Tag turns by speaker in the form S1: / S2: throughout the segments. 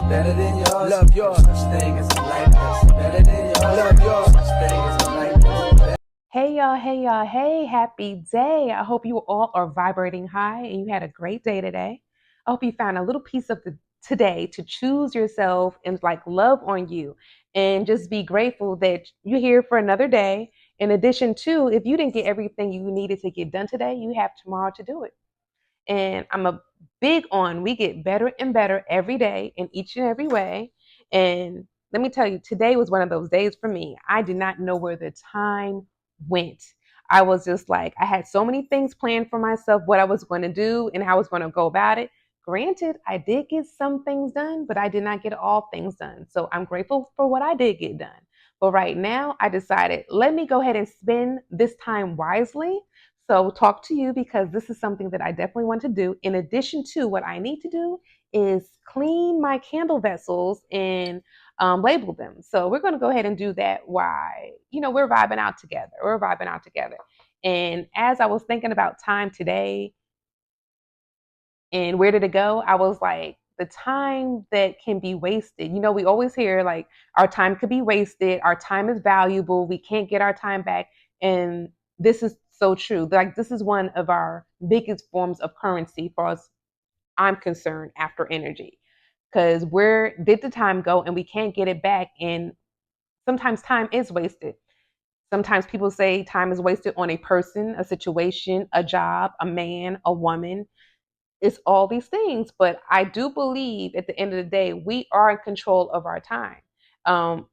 S1: better than yours. Love yours. Such thing as a life that's better than yours. Love yours. Such thing as a life that's better.
S2: Hey y'all, hey, happy day. I hope you all are vibrating high and you had a great day today. I hope you found a little piece of the today to choose yourself and like love on you and just be grateful that you're here for another day. In addition to, if you didn't get everything you needed to get done today, you have tomorrow to do it. And I'm a big on we get better and better every day in each and every way. And let me tell you, today was one of those days for me. I did not know where the time went. I was just like, I had so many things planned for myself, what I was going to do and how I was going to go about it. Granted, I did get some things done, but I did not get all things done. So I'm grateful for what I did get done. But right now, I decided, let me go ahead and spend this time wisely. So, talk to you because this is something that I definitely want to do. In addition to what I need to do is clean my candle vessels and label them. So, we're going to go ahead and do that while, we're vibing out together. We're vibing out together. And as I was thinking about time today and where did it go, I was like, the time that can be wasted. We always hear like our time could be wasted, our time is valuable, we can't get our time back. And this is so true. Like, this is one of our biggest forms of currency for us, I'm concerned, after energy. Because where did the time go and we can't get it back? And sometimes time is wasted. Sometimes people say time is wasted on a person, a situation, a job, a man, a woman. It's all these things, but I do believe at the end of the day we are in control of our time. um,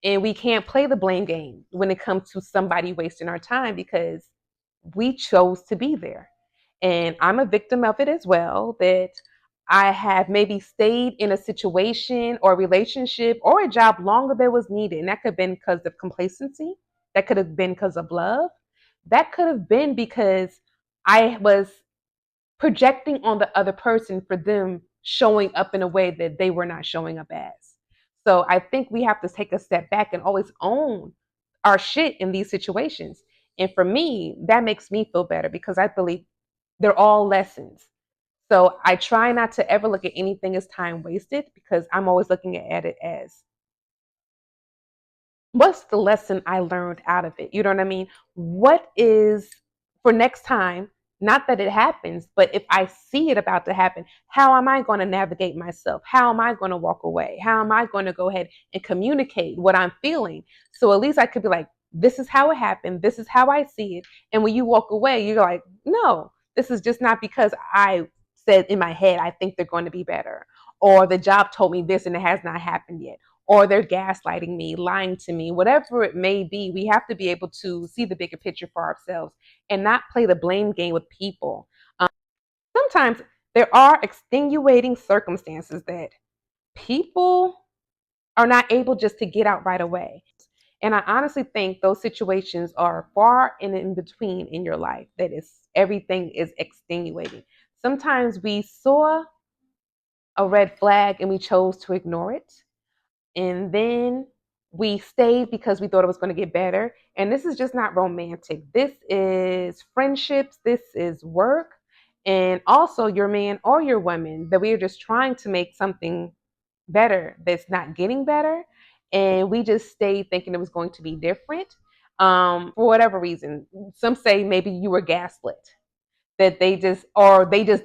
S2: and we can't play the blame game when it comes to somebody wasting our time because we chose to be there. And I'm a victim of it as well, that I have maybe stayed in a situation or a relationship or a job longer than was needed, and that could have been because of complacency, that could have been because of love, that could have been because I was projecting on the other person for them showing up in a way that they were not showing up as. So I think we have to take a step back and always own our shit in these situations. And for me, that makes me feel better because I believe they're all lessons. So I try not to ever look at anything as time wasted because I'm always looking at it as, what's the lesson I learned out of it? You know what I mean? What is for next time? Not that it happens, but if I see it about to happen, how am I going to navigate myself? How am I going to walk away? How am I going to go ahead and communicate what I'm feeling? So at least I could be like, this is how it happened. This is how I see it. And when you walk away, you're like, no, this is just not because I said in my head, I think they're going to be better. Or the job told me this and it has not happened yet, or they're gaslighting me, lying to me, whatever it may be. We have to be able to see the bigger picture for ourselves and not play the blame game with people. Sometimes there are extenuating circumstances that people are not able just to get out right away. And I honestly think those situations are far and in between in your life that is everything is extenuating. Sometimes we saw a red flag and we chose to ignore it, and then we stayed because we thought it was going to get better. And this is just not romantic. This is friendships, this is work, and also your man or your woman that we are just trying to make something better that's not getting better. And we just stayed thinking it was going to be different. For whatever reason, some say maybe you were gaslit, that they just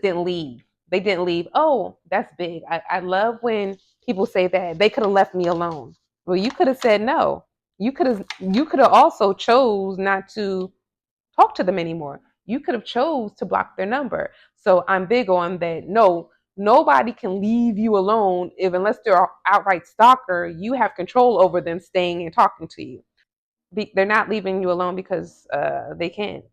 S2: didn't leave. They didn't leave. Oh, that's big. I love when people say that they could have left me alone. Well, you could have said no. You could have also chose not to talk to them anymore. You could have chose to block their number. So I'm big on that. No, nobody can leave you alone if, unless they're an outright stalker, you have control over them staying and talking to you. They're not leaving you alone because they can't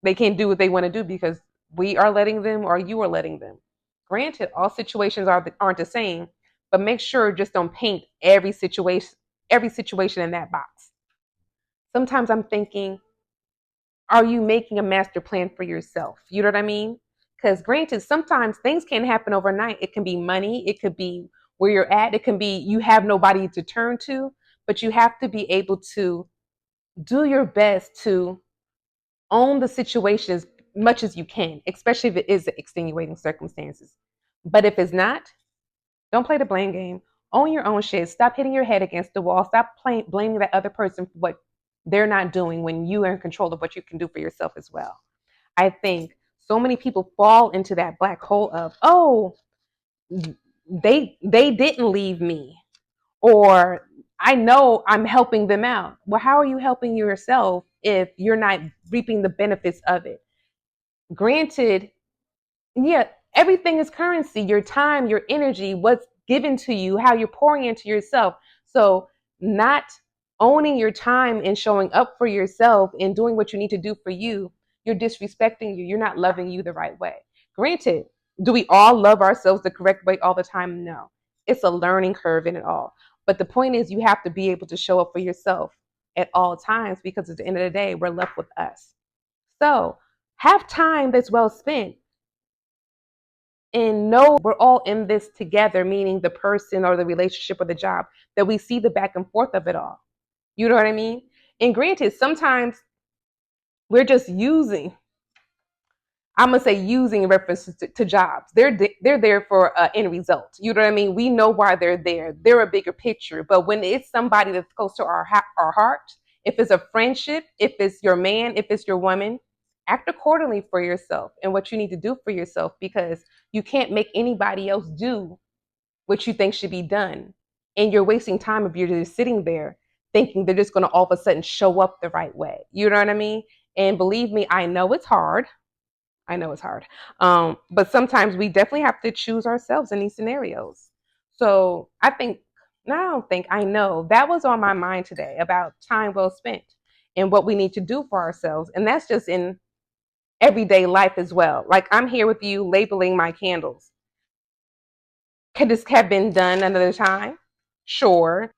S2: do what they want to do because we are letting them or you are letting them. Granted, all situations aren't the same, but make sure just don't paint every situation in that box. Sometimes I'm thinking, are you making a master plan for yourself? You know what I mean? Because granted, sometimes things can't happen overnight. It can be money, it could be where you're at, it can be you have nobody to turn to, but you have to be able to do your best to own the situation as much as you can, especially if it is extenuating circumstances. But if it's not, Don't play the blame game. Own your own shit. Stop hitting your head against the wall. Stop blaming that other person for what they're not doing when you are in control of what you can do for yourself as well. I think so many people fall into that black hole of, oh, they didn't leave me, or I know I'm helping them out. Well, how are you helping yourself if you're not reaping the benefits of it? Granted, yeah, everything is currency. Your time, your energy, what's given to you, how you're pouring into yourself. So not owning your time and showing up for yourself and doing what you need to do for you, you're disrespecting you. You're not loving you the right way. Granted, do we all love ourselves the correct way all the time? No. It's a learning curve in it all. But the point is, you have to be able to show up for yourself at all times, because at the end of the day, we're left with us. So have time that's well spent, and know we're all in this together, meaning the person or the relationship or the job, that we see the back and forth of it all. You know what I mean? And granted, sometimes we're just using, I'm gonna say using in reference to jobs. They're there for end result. You know what I mean? We know why they're there. They're a bigger picture. But when it's somebody that's close to our heart, if it's a friendship, if it's your man, if it's your woman, act accordingly for yourself and what you need to do for yourself, because you can't make anybody else do what you think should be done. And you're wasting time if you're just sitting there thinking they're just going to all of a sudden show up the right way. You know what I mean? And believe me, I know it's hard. I know it's hard. But sometimes we definitely have to choose ourselves in these scenarios. So I think, no, I don't think, I know that was on my mind today about time well spent and what we need to do for ourselves. And that's just in everyday life as well. Like, I'm here with you labeling my candles. Could this have been done another time? Sure.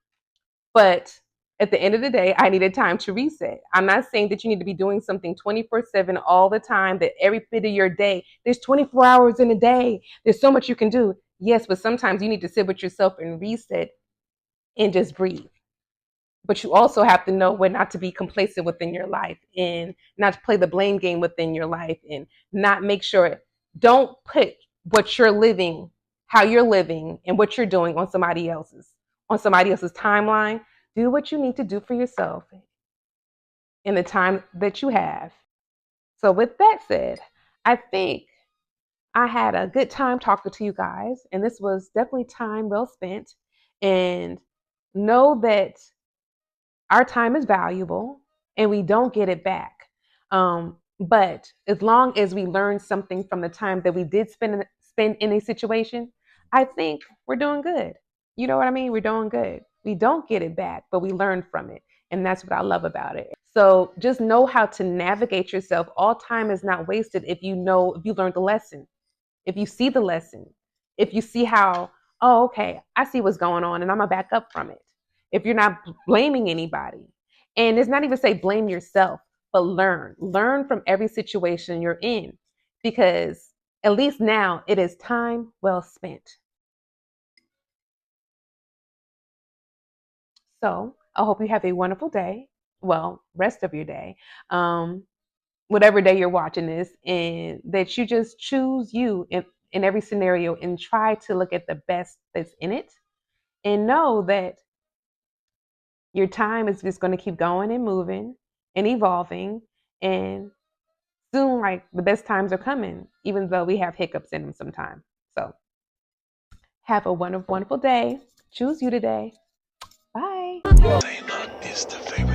S2: But at the end of the day, I needed time to reset. I'm not saying that you need to be doing something 24/7 all the time, that every bit of your day, there's 24 hours in a day. There's so much you can do. Yes, but sometimes you need to sit with yourself and reset and just breathe. But you also have to know when not to be complacent within your life and not to play the blame game within your life, and not make sure, don't put what you're living, how you're living, and what you're doing on somebody else's timeline. Do what you need to do for yourself in the time that you have. So with that said, I think I had a good time talking to you guys, and this was definitely time well spent. And know that our time is valuable and we don't get it back. But as long as we learn something from the time that we did spend in a situation, I think we're doing good. You know what I mean? We're doing good. We don't get it back, but we learn from it. And that's what I love about it. So just know how to navigate yourself. All time is not wasted if you know, if you learned the lesson, if you see the lesson, if you see how, oh, okay, I see what's going on and I'm gonna back up from it. If you're not blaming anybody, and it's not even say blame yourself, but learn from every situation you're in, because at least now it is time well spent. So I hope you have a wonderful day. Well, rest of your day. Um, Whatever day you're watching this, and that you just choose you in every scenario and try to look at the best that's in it, and know that your time is just going to keep going and moving and evolving, and soon, like, the best times are coming, even though we have hiccups in them sometimes. So have a wonderful, wonderful day. Choose you today. Bye.
S1: Yo.
S3: Taylor is the favorite.